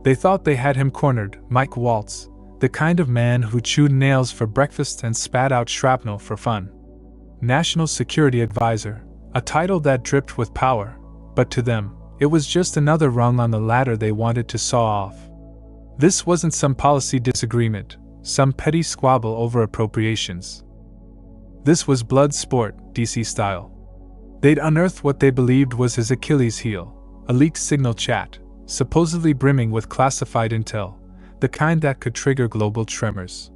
They thought they had him cornered, Mike Waltz, the kind of man who chewed nails for breakfast and spat out shrapnel for fun. National Security Advisor, a title that dripped with power, but to them, it was just another rung on the ladder they wanted to saw off. This wasn't some policy disagreement, some petty squabble over appropriations. This was blood sport, DC style. They'd unearthed what they believed was his Achilles heel, a leaked signal chat, supposedly brimming with classified intel, the kind that could trigger global tremors.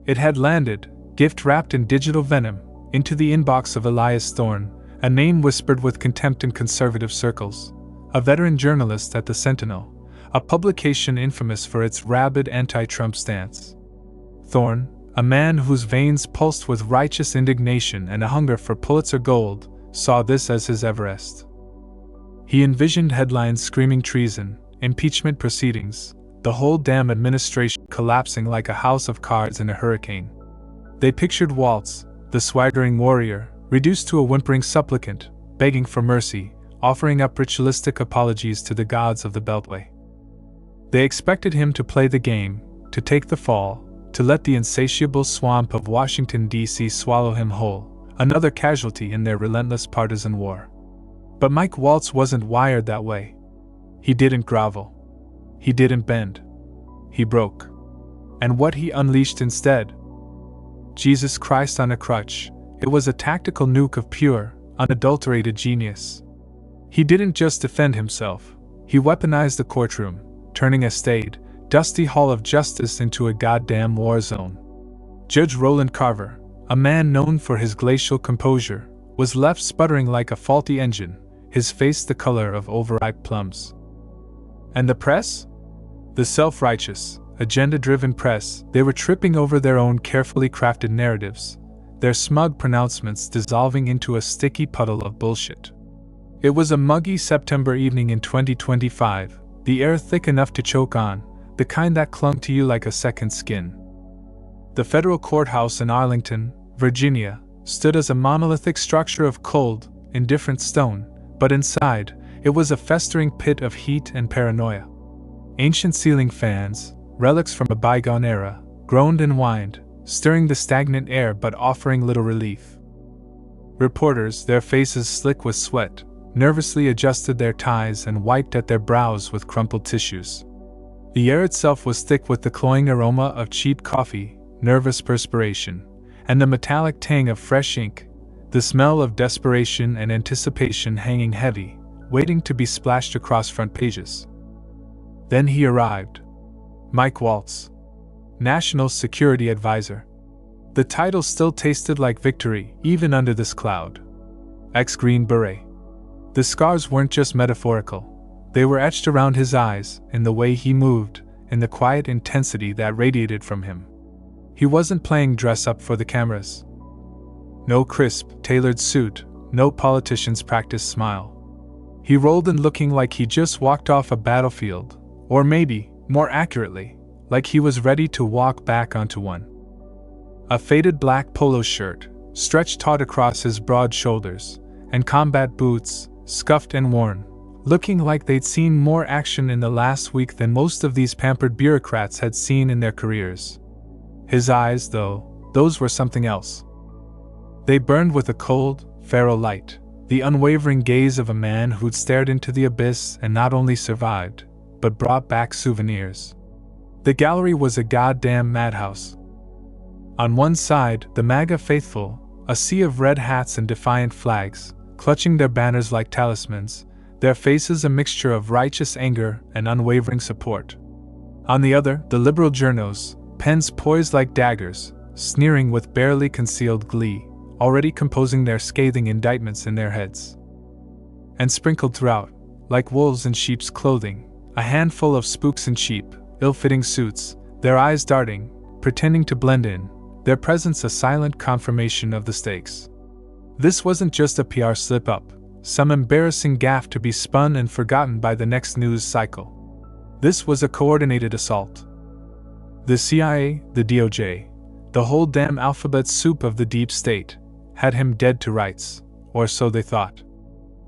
It had landed, gift-wrapped in digital venom, into the inbox of Elias Thorne, a name whispered with contempt in conservative circles, a veteran journalist at the Sentinel, a publication infamous for its rabid anti-Trump stance. Thorne, a man whose veins pulsed with righteous indignation and a hunger for Pulitzer gold, saw this as his Everest. He envisioned headlines screaming treason, impeachment proceedings, the whole damn administration collapsing like a house of cards in a hurricane. They pictured Waltz, the swaggering warrior, reduced to a whimpering supplicant, begging for mercy, offering up ritualistic apologies to the gods of the Beltway. They expected him to play the game, to take the fall, to let the insatiable swamp of Washington, D.C. swallow him whole, another casualty in their relentless partisan war. But Mike Waltz wasn't wired that way. He didn't grovel. He didn't bend. He broke. And what he unleashed instead? Jesus Christ on a crutch. It was a tactical nuke of pure, unadulterated genius. He didn't just defend himself. He weaponized the courtroom, turning a staid, dusty hall of justice into a goddamn war zone. Judge Roland Carver, a man known for his glacial composure, was left sputtering like a faulty engine, his face the color of overripe plums. And the press? The self-righteous, agenda-driven press, they were tripping over their own carefully crafted narratives, their smug pronouncements dissolving into a sticky puddle of bullshit. It was a muggy September evening in 2025, the air thick enough to choke on, the kind that clung to you like a second skin. The federal courthouse in Arlington, Virginia, stood as a monolithic structure of cold, indifferent stone, but inside, it was a festering pit of heat and paranoia. Ancient ceiling fans, relics from a bygone era, groaned and whined, stirring the stagnant air but offering little relief. Reporters, their faces slick with sweat, nervously adjusted their ties and wiped at their brows with crumpled tissues. The air itself was thick with the cloying aroma of cheap coffee, nervous perspiration, and the metallic tang of fresh ink, the smell of desperation and anticipation hanging heavy, waiting to be splashed across front pages. Then he arrived. Mike Waltz, National Security Advisor. The title still tasted like victory, even under this cloud. Ex-Green Beret. The scars weren't just metaphorical. They were etched around his eyes, in the way he moved, in the quiet intensity that radiated from him. He wasn't playing dress-up for the cameras. No crisp, tailored suit, no politician's practiced smile. He rolled in looking like he just walked off a battlefield, or maybe, more accurately, like he was ready to walk back onto one. A faded black polo shirt, stretched taut across his broad shoulders, and combat boots, scuffed and worn, looking like they'd seen more action in the last week than most of these pampered bureaucrats had seen in their careers. His eyes, though, those were something else. They burned with a cold, feral light, the unwavering gaze of a man who'd stared into the abyss and not only survived, but brought back souvenirs. The gallery was a goddamn madhouse. On one side, the MAGA faithful, a sea of red hats and defiant flags, clutching their banners like talismans, their faces a mixture of righteous anger and unwavering support. On the other, the liberal journos, pens poised like daggers, sneering with barely concealed glee, already composing their scathing indictments in their heads. And sprinkled throughout, like wolves in sheep's clothing, a handful of spooks in cheap, ill-fitting suits, their eyes darting, pretending to blend in, their presence a silent confirmation of the stakes. This wasn't just a PR slip-up, some embarrassing gaffe to be spun and forgotten by the next news cycle. This was a coordinated assault. The CIA, the DOJ, the whole damn alphabet soup of the deep state, had him dead to rights, or so they thought.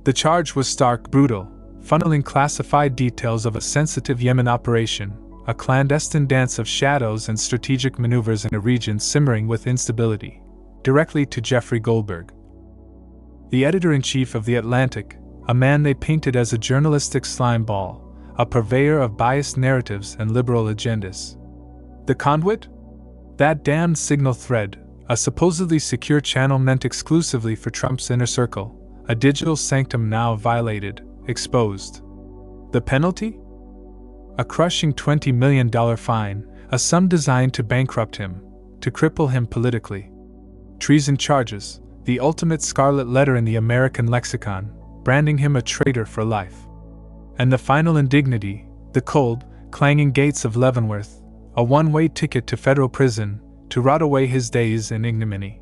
The charge was stark, brutal, funneling classified details of a sensitive Yemen operation, a clandestine dance of shadows and strategic maneuvers in a region simmering with instability, directly to Jeffrey Goldberg, the editor-in-chief of The Atlantic, a man they painted as a journalistic slime ball, a purveyor of biased narratives and liberal agendas. The conduit? That damned signal thread, a supposedly secure channel meant exclusively for Trump's inner circle, a digital sanctum now violated, exposed. The penalty? A crushing $20 million fine, a sum designed to bankrupt him, to cripple him politically. Treason charges, the ultimate scarlet letter in the American lexicon, branding him a traitor for life. And the final indignity, the cold, clanging gates of Leavenworth, a one-way ticket to federal prison, to rot away his days in ignominy.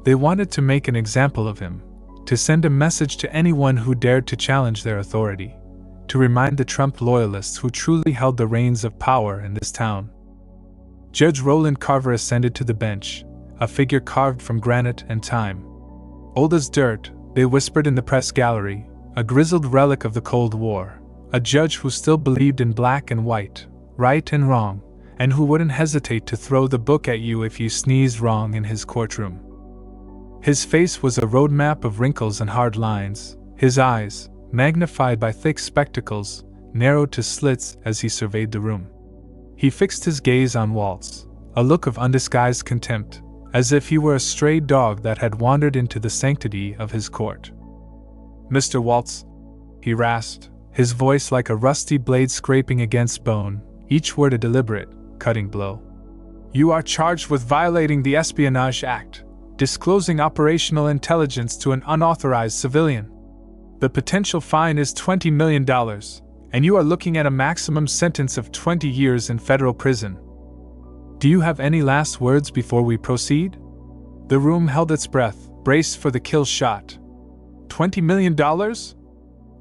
They wanted to make an example of him, to send a message to anyone who dared to challenge their authority, to remind the Trump loyalists who truly held the reins of power in this town. Judge Roland Carver ascended to the bench, a figure carved from granite and time. Old as dirt, they whispered in the press gallery, a grizzled relic of the Cold War, a judge who still believed in black and white, right and wrong, and who wouldn't hesitate to throw the book at you if you sneezed wrong in his courtroom. His face was a roadmap of wrinkles and hard lines, his eyes, magnified by thick spectacles, narrowed to slits as he surveyed the room. He fixed his gaze on Waltz, a look of undisguised contempt, as if he were a stray dog that had wandered into the sanctity of his court. "Mr. Waltz," he rasped, his voice like a rusty blade scraping against bone, each word a deliberate, cutting blow. "You are charged with violating the Espionage Act, disclosing operational intelligence to an unauthorized civilian. The potential fine is $20 million, and you are looking at a maximum sentence of 20 years in federal prison. Do you have any last words before we proceed?" The room held its breath, braced for the kill shot. $20 million?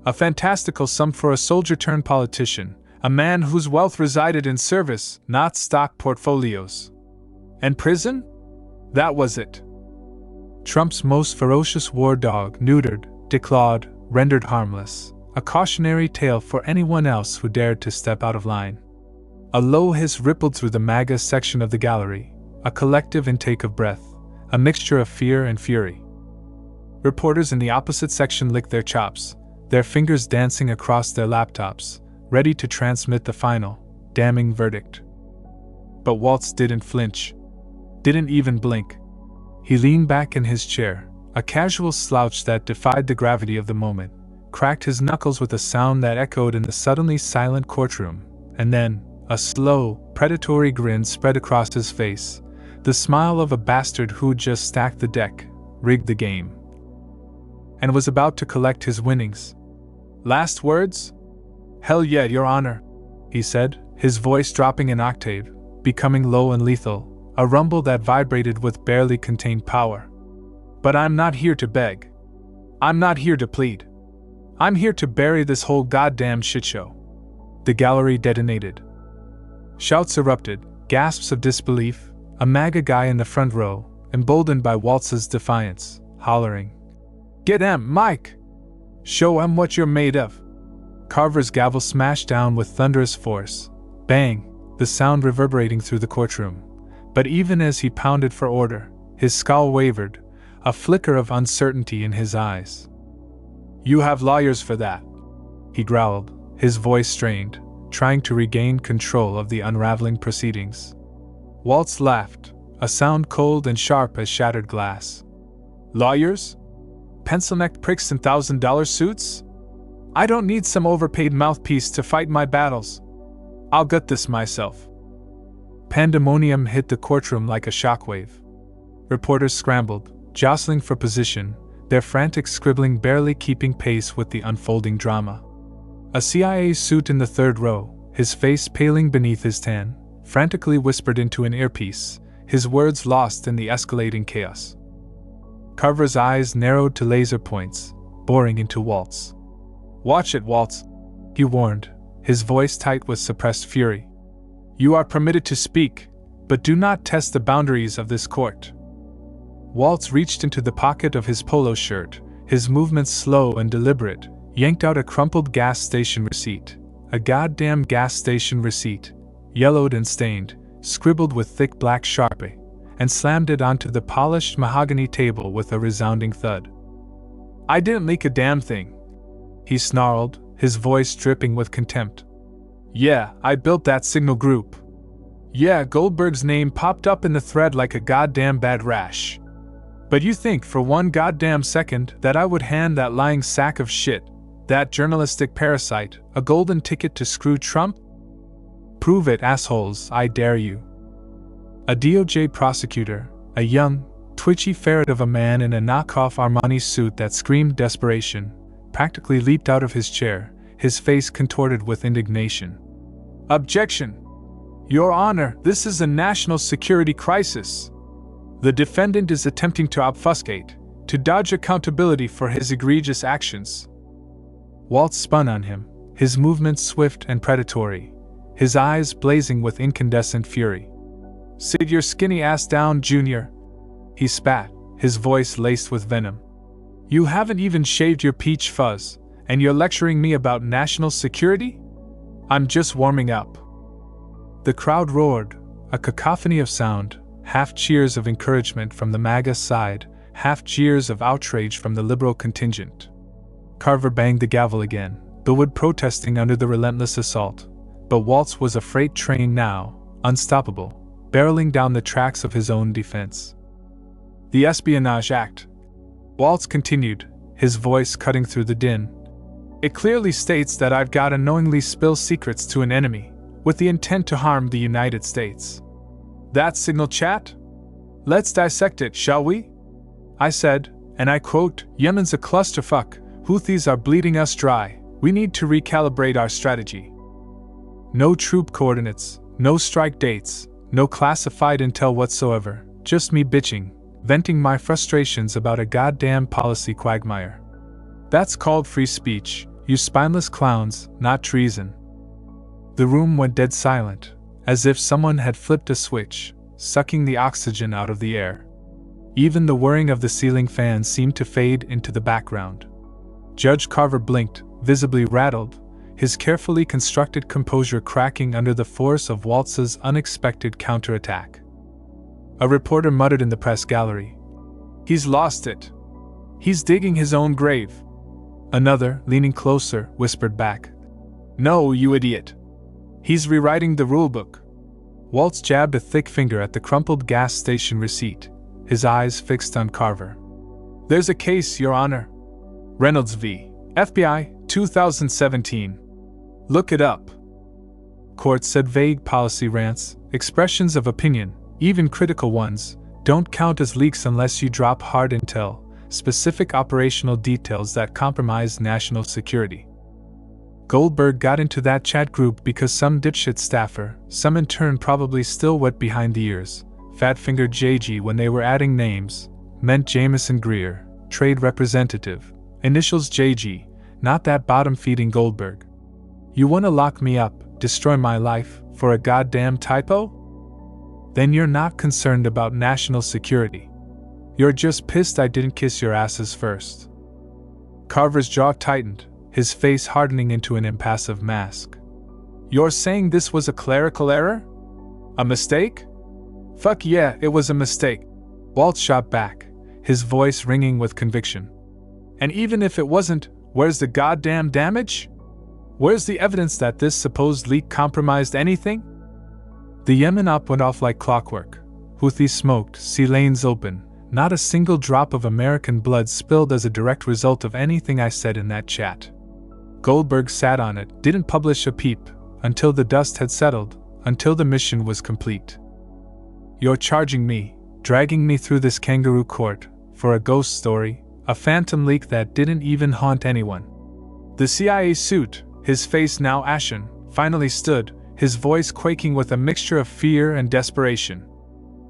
A fantastical sum for a soldier-turned-politician, a man whose wealth resided in service, not stock portfolios. And prison? That was it. Trump's most ferocious war dog, neutered, declawed, rendered harmless, a cautionary tale for anyone else who dared to step out of line. A low hiss rippled through the MAGA section of the gallery, a collective intake of breath, a mixture of fear and fury. Reporters in the opposite section licked their chops, their fingers dancing across their laptops, ready to transmit the final, damning verdict. But Waltz didn't flinch. Didn't even blink. He leaned back in his chair, a casual slouch that defied the gravity of the moment, cracked his knuckles with a sound that echoed in the suddenly silent courtroom, and then, a slow, predatory grin spread across his face, the smile of a bastard who'd just stacked the deck, rigged the game, and was about to collect his winnings. "Last words?" "Hell yeah, Your Honor," he said, his voice dropping an octave, becoming low and lethal, a rumble that vibrated with barely contained power. "But I'm not here to beg. I'm not here to plead. I'm here to bury this whole goddamn shitshow." The gallery detonated. Shouts erupted, gasps of disbelief, a MAGA guy in the front row, emboldened by Waltz's defiance, hollering, "Get 'em, Mike! Show 'em what you're made of!" Carver's gavel smashed down with thunderous force, bang, the sound reverberating through the courtroom. But even as he pounded for order, his scowl wavered, a flicker of uncertainty in his eyes. "You have lawyers for that," he growled, his voice strained, trying to regain control of the unraveling proceedings. Waltz laughed, a sound cold and sharp as shattered glass. "Lawyers? Pencil-necked pricks in $1,000 suits? I don't need some overpaid mouthpiece to fight my battles. I'll gut this myself." Pandemonium hit the courtroom like a shockwave. Reporters scrambled, jostling for position, their frantic scribbling barely keeping pace with the unfolding drama. A CIA suit in the third row, his face paling beneath his tan, frantically whispered into an earpiece, his words lost in the escalating chaos. Carver's eyes narrowed to laser points, boring into Waltz. "Watch it, Waltz," he warned, his voice tight with suppressed fury. "You are permitted to speak, but do not test the boundaries of this court." Waltz reached into the pocket of his polo shirt, his movements slow and deliberate, yanked out a crumpled gas station receipt. A goddamn gas station receipt, yellowed and stained, scribbled with thick black Sharpie, and slammed it onto the polished mahogany table with a resounding thud. "I didn't leak a damn thing," he snarled, his voice dripping with contempt. "Yeah, I built that signal group. Yeah, Goldberg's name popped up in the thread like a goddamn bad rash. But you think for one goddamn second that I would hand that lying sack of shit, that journalistic parasite, a golden ticket to screw Trump? Prove it, assholes, I dare you." A DOJ prosecutor, a young, twitchy ferret of a man in a knockoff Armani suit that screamed desperation, practically leaped out of his chair, his face contorted with indignation. "Objection! Your Honor, this is a national security crisis. The defendant is attempting to obfuscate, to dodge accountability for his egregious actions." Waltz spun on him, his movements swift and predatory, his eyes blazing with incandescent fury. "Sit your skinny ass down, Junior," he spat, his voice laced with venom. "You haven't even shaved your peach fuzz, and you're lecturing me about national security? I'm just warming up." The crowd roared, a cacophony of sound, half cheers of encouragement from the MAGA side, half jeers of outrage from the liberal contingent. Carver banged the gavel again, the wood protesting under the relentless assault, but Waltz was a freight train now, unstoppable, barreling down the tracks of his own defense. "The Espionage Act," Waltz continued, his voice cutting through the din. "It clearly states that I've got to knowingly spill secrets to an enemy, with the intent to harm the United States. That signal chat? Let's dissect it, shall we? I said, and I quote, Yemen's a clusterfuck, Houthis are bleeding us dry, we need to recalibrate our strategy. No troop coordinates, no strike dates, no classified intel whatsoever, just me bitching, venting my frustrations about a goddamn policy quagmire. That's called free speech, you spineless clowns, not treason." The room went dead silent, as if someone had flipped a switch, sucking the oxygen out of the air. Even the whirring of the ceiling fan seemed to fade into the background. Judge Carver blinked, visibly rattled, his carefully constructed composure cracking under the force of Waltz's unexpected counterattack. A reporter muttered in the press gallery, "He's lost it. He's digging his own grave." Another, leaning closer, whispered back, "No, you idiot. He's rewriting the rulebook." Waltz jabbed a thick finger at the crumpled gas station receipt, his eyes fixed on Carver. "There's a case, Your Honor. Reynolds v. FBI, 2017. Look it up." Court said vague policy rants, expressions of opinion, even critical ones, don't count as leaks unless you drop hard intel, specific operational details that compromise national security. Goldberg got into that chat group because some dipshit staffer, some intern probably still wet behind the ears, fat-fingered JG when they were adding names, meant Jameson Greer, trade representative, initials JG, not that bottom-feeding Goldberg. You wanna lock me up, destroy my life, for a goddamn typo? Then you're not concerned about national security. You're just pissed I didn't kiss your asses first. Carver's jaw tightened, his face hardening into an impassive mask. You're saying this was a clerical error? A mistake? Fuck yeah, it was a mistake. Waltz shot back, his voice ringing with conviction. And even if it wasn't, where's the goddamn damage? Where's the evidence that this supposed leak compromised anything? The Yemen op went off like clockwork. Houthis smoked, sea lanes open. Not a single drop of American blood spilled as a direct result of anything I said in that chat. Goldberg sat on it, didn't publish a peep, until the dust had settled, until the mission was complete. You're charging me, dragging me through this kangaroo court, for a ghost story, a phantom leak that didn't even haunt anyone. The CIA suit, his face now ashen, finally stood, his voice quaking with a mixture of fear and desperation.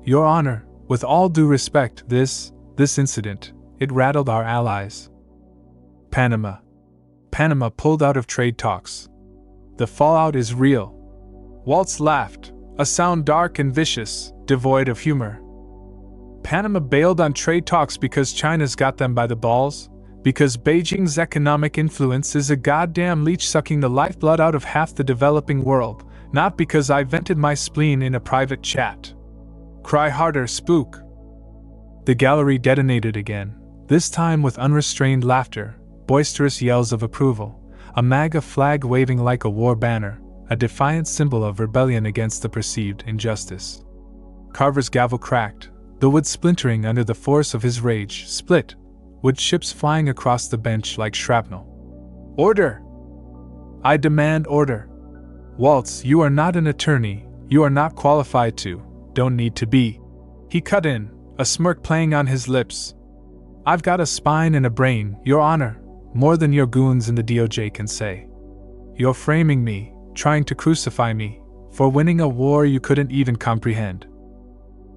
Your Honor, with all due respect, this incident, it rattled our allies. Panama pulled out of trade talks. The fallout is real. Waltz laughed, a sound dark and vicious, devoid of humor. Panama bailed on trade talks because China's got them by the balls, Because Beijing's economic influence is a goddamn leech sucking the lifeblood out of half the developing world, not because I vented my spleen in a private chat. Cry harder, spook. The gallery detonated again, this time with unrestrained laughter, boisterous yells of approval, a MAGA flag waving like a war banner, a defiant symbol of rebellion against the perceived injustice. Carver's gavel cracked, the wood splintering under the force of his rage, split, wood chips flying across the bench like shrapnel. Order! I demand order. Waltz, you are not an attorney, you are not qualified to, don't need to be. He cut in, a smirk playing on his lips. I've got a spine and a brain, Your Honor, more than your goons in the DOJ can say. You're framing me, trying to crucify me, for winning a war you couldn't even comprehend.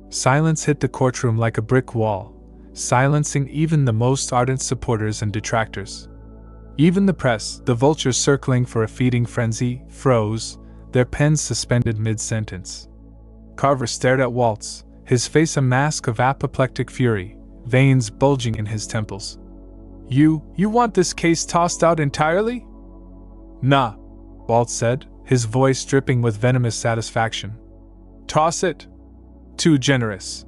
Silence hit the courtroom like a brick wall, silencing even the most ardent supporters and detractors. Even the press, the vultures circling for a feeding frenzy, froze, their pens suspended mid-sentence. Carver stared at Waltz, his face a mask of apoplectic fury, veins bulging in his temples. You want this case tossed out entirely? Nah, Waltz said, his voice dripping with venomous satisfaction. Toss it? Too generous.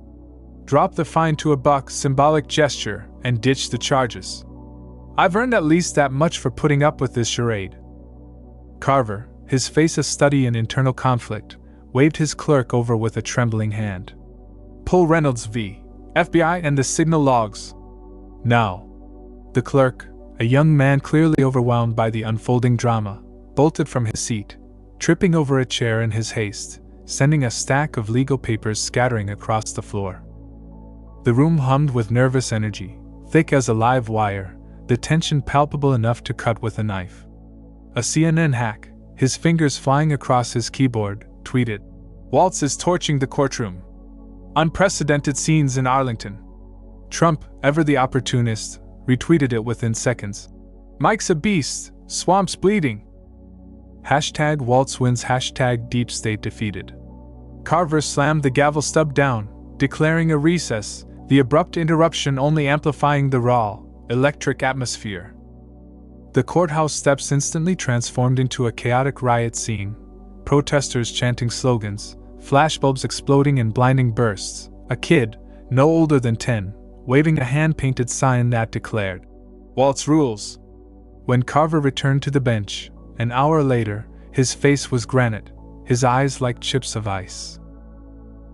Drop the fine to $1, symbolic gesture, and ditch the charges. I've earned at least that much for putting up with this charade. Carver, his face a study in internal conflict, waved his clerk over with a trembling hand. Pull Reynolds v. FBI and the signal logs. Now. The clerk, a young man clearly overwhelmed by the unfolding drama, bolted from his seat, tripping over a chair in his haste, sending a stack of legal papers scattering across the floor. The room hummed with nervous energy, thick as a live wire, the tension palpable enough to cut with a knife. A CNN hack, his fingers flying across his keyboard, tweeted, Waltz is torching the courtroom. Unprecedented scenes in Arlington. Trump, ever the opportunist, retweeted it within seconds. Mike's a beast, swamp's bleeding. Hashtag Waltz wins, hashtag Deep State defeated. Carver slammed the gavel stub down, declaring a recess, the abrupt interruption only amplifying the raw, electric atmosphere. The courthouse steps instantly transformed into a chaotic riot scene, protesters chanting slogans, flashbulbs exploding in blinding bursts, a kid, no older than 10, waving a hand-painted sign that declared, Waltz rules. When Carver returned to the bench, an hour later, his face was granite, his eyes like chips of ice.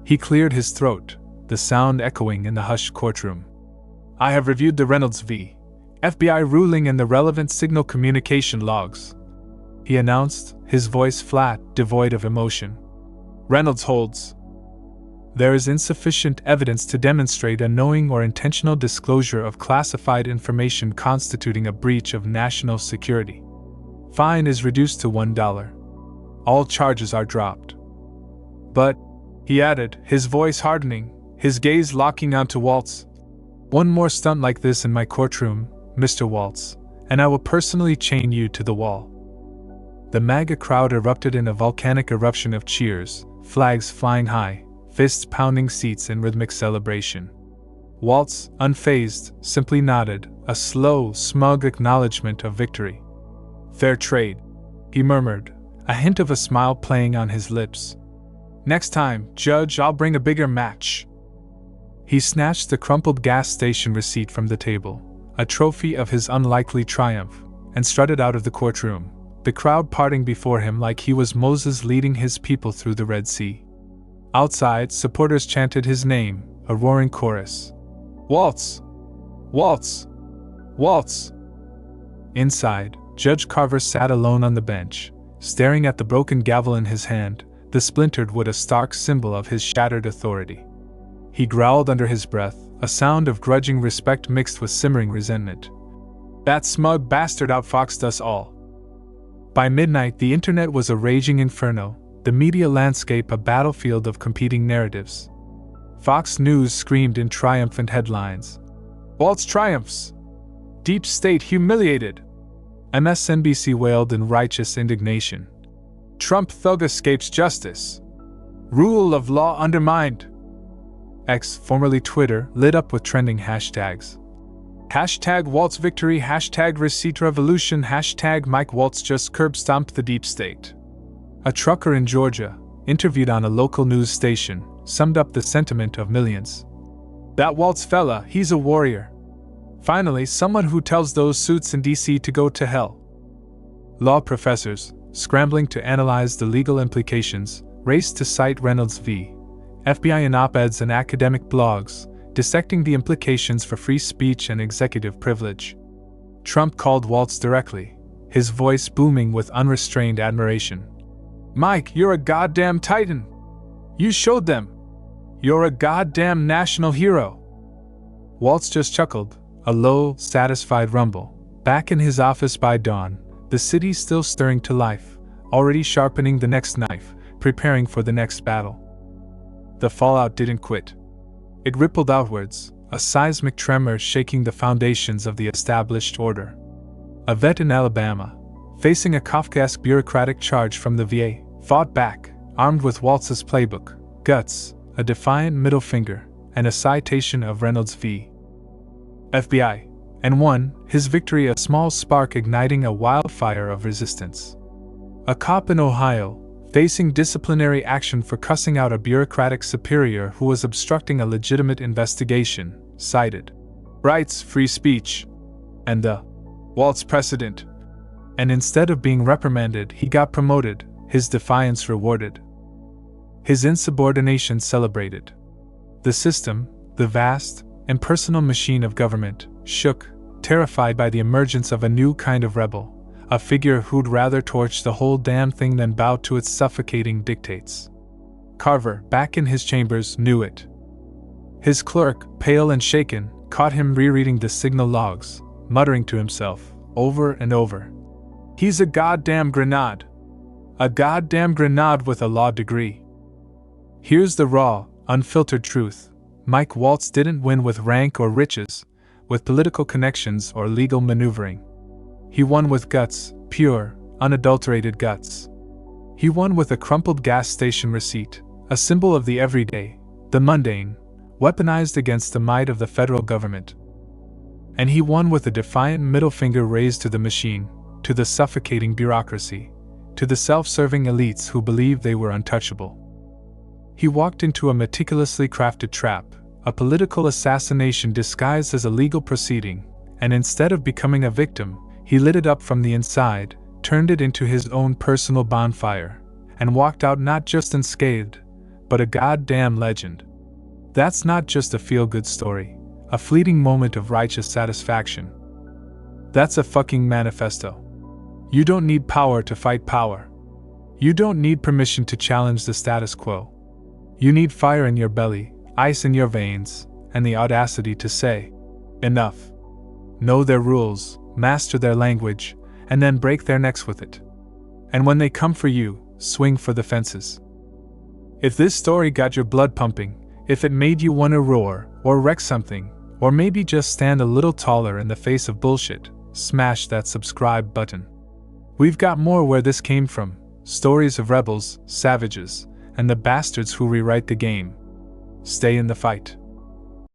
He cleared his throat, the sound echoing in the hushed courtroom. I have reviewed the Reynolds v. FBI ruling and the relevant signal communication logs, he announced, his voice flat, devoid of emotion. Reynolds holds. There is insufficient evidence to demonstrate a knowing or intentional disclosure of classified information constituting a breach of national security. Fine is reduced to $1. All charges are dropped. But, he added, his voice hardening, his gaze locking onto Waltz. One more stunt like this in my courtroom, Mr. Waltz, and I will personally chain you to the wall. The MAGA crowd erupted in a volcanic eruption of cheers, flags flying high, fists pounding seats in rhythmic celebration. Waltz, unfazed, simply nodded, a slow, smug acknowledgement of victory. Fair trade, he murmured, a hint of a smile playing on his lips. Next time, Judge, I'll bring a bigger match. He snatched the crumpled gas station receipt from the table, a trophy of his unlikely triumph, and strutted out of the courtroom, the crowd parting before him like he was Moses leading his people through the Red Sea. Outside, supporters chanted his name, a roaring chorus. Waltz! Waltz! Waltz! Inside, Judge Carver sat alone on the bench, staring at the broken gavel in his hand, the splintered wood a stark symbol of his shattered authority. He growled under his breath, a sound of grudging respect mixed with simmering resentment. That smug bastard outfoxed us all. By midnight, the internet was a raging inferno, the media landscape a battlefield of competing narratives. Fox News screamed in triumphant headlines. Waltz triumphs! Deep State humiliated! MSNBC wailed in righteous indignation. Trump thug escapes justice. Rule of law undermined. X, formerly Twitter, lit up with trending hashtags. Hashtag Waltz victory, hashtag receipt revolution, hashtag Mike Waltz just curb stomped the deep state. A trucker in Georgia, interviewed on a local news station, summed up the sentiment of millions. That Waltz fella, he's a warrior. Finally, someone who tells those suits in DC to go to hell. Law professors, scrambling to analyze the legal implications, raced to cite Reynolds v. FBI in op-eds and academic blogs, dissecting the implications for free speech and executive privilege. Trump called Waltz directly, his voice booming with unrestrained admiration. Mike, you're a goddamn titan. You showed them. You're a goddamn national hero. Waltz just chuckled, a low, satisfied rumble. Back in his office by dawn, the city still stirring to life, already sharpening the next knife, preparing for the next battle. The fallout didn't quit. It rippled outwards, a seismic tremor shaking the foundations of the established order. A vet in Alabama, facing a Kafkaesque bureaucratic charge from the VA, fought back, armed with Waltz's playbook, guts, a defiant middle finger, and a citation of Reynolds v. FBI, and won, his victory a small spark igniting a wildfire of resistance. A cop in Ohio, facing disciplinary action for cussing out a bureaucratic superior who was obstructing a legitimate investigation, cited rights, free speech, and the Waltz precedent. And instead of being reprimanded, he got promoted, his defiance rewarded, his insubordination celebrated. The system, the vast, impersonal machine of government, shook, terrified by the emergence of a new kind of rebel, a figure who'd rather torch the whole damn thing than bow to its suffocating dictates. Carver, back in his chambers, knew it. His clerk, pale and shaken, caught him rereading the signal logs, muttering to himself, over and over, "He's a goddamn grenade. A goddamn grenade with a law degree." Here's the raw, unfiltered truth. Mike Waltz didn't win with rank or riches, with political connections or legal maneuvering. He won with guts, pure, unadulterated guts. He won with a crumpled gas station receipt, a symbol of the everyday, the mundane, weaponized against the might of the federal government. And he won with a defiant middle finger raised to the machine, to the suffocating bureaucracy, to the self-serving elites who believed they were untouchable. He walked into a meticulously crafted trap, a political assassination disguised as a legal proceeding, and instead of becoming a victim, he lit it up from the inside, turned it into his own personal bonfire, and walked out not just unscathed, but a goddamn legend. That's not just a feel-good story, a fleeting moment of righteous satisfaction. That's a fucking manifesto. You don't need power to fight power. You don't need permission to challenge the status quo. You need fire in your belly, ice in your veins, and the audacity to say, enough. Know their rules, master their language, and then break their necks with it. And when they come for you, swing for the fences. If this story got your blood pumping, if it made you want to roar, or wreck something, or maybe just stand a little taller in the face of bullshit, smash that subscribe button. We've got more where this came from, stories of rebels, savages, and the bastards who rewrite the game. Stay in the fight.